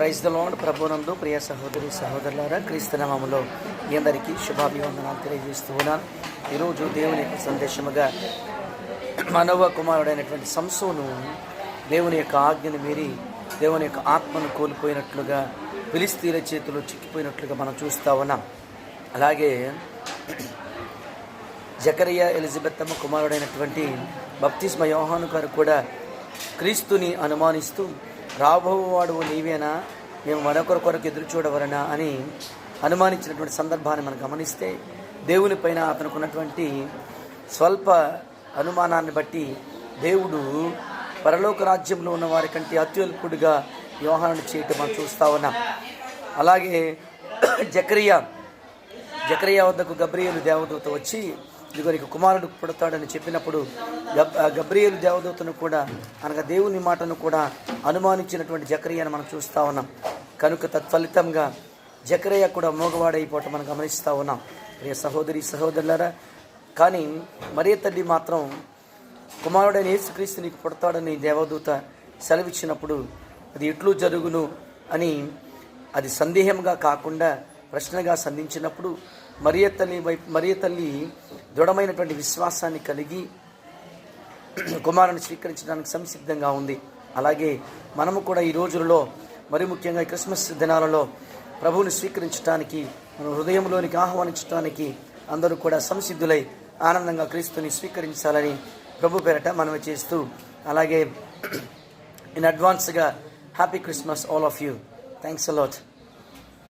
Praise the lord. ప్రభునందు ప్రియ సహోదరి సహోదరులారా, క్రీస్తునామములో మీ అందరికీ శుభాభివందనాలు తెలియజేస్తూ ఉన్నాను. ఈరోజు దేవుని యొక్క సందేశముగా మనవ కుమారుడైనటువంటి సంసోను దేవుని యొక్క ఆజ్ఞను మీరి దేవుని యొక్క ఆత్మను కోల్పోయినట్లుగా, ఫిలిష్తీయుల చేతిలో చిక్కిపోయినట్లుగా మనం చూస్తూ ఉన్నాం. అలాగే జకరియా ఎలిజబెత్ అమ్మ కుమారుడైనటువంటి బప్తిస్మ యోహాను గారు కూడా క్రీస్తుని అనుమానిస్తూ, రాబోవాడు నీవేనా, మేము మరొకరి కొరకు ఎదురు చూడవలనా అని అనుమానించినటువంటి సందర్భాన్ని మనం గమనిస్తే, దేవుని పైన అతనుకున్నటువంటి స్వల్ప అనుమానాన్ని బట్టి దేవుడు పరలోక రాజ్యంలో ఉన్న వారి కంటే అత్యల్పుడిగా యోహానుని చేయటం మనం చూస్తూ ఉన్నాం. అలాగే జకరియా వద్దకు గబ్రియేలు దేవదూత వచ్చి, ఇదిగో నీకు కుమారుడు పుడతాడని చెప్పినప్పుడు గబ్రియేలు దేవదూతను కూడా, అనగా దేవుని మాటను కూడా అనుమానించినటువంటి జకరియాను మనం చూస్తూ ఉన్నాం. కనుక తత్ఫలితంగా జకరియా కూడా మోగవాడైపోవటం మనం గమనిస్తూ ఉన్నాం. ప్రియ సహోదరి సహోదరులారా, కానీ మరియ తల్లి మాత్రం కుమారుడైన యేసుక్రీస్తు నీకు పుడతాడని దేవదూత సెలవిచ్చినప్పుడు అది ఎట్లు జరుగును అని అది సందేహంగా కాకుండా ప్రశ్నగా సంధించినప్పుడు మరియ తల్లి దృఢమైనటువంటి విశ్వాసాన్ని కలిగి కుమారుని స్వీకరించడానికి సంసిద్ధంగా ఉంది. అలాగే మనము కూడా ఈ రోజులలో, మరి ముఖ్యంగా క్రిస్మస్ దినాలలో ప్రభువుని స్వీకరించడానికి, మన హృదయంలోనికి ఆహ్వానించడానికి అందరూ కూడా సంసిద్ధులై ఆనందంగా క్రీస్తుని స్వీకరించాలని ప్రభు పేరట మనవి చేస్తూ, అలాగే ఇన్ అడ్వాన్స్గా happy Christmas all of you. Thanks a lot.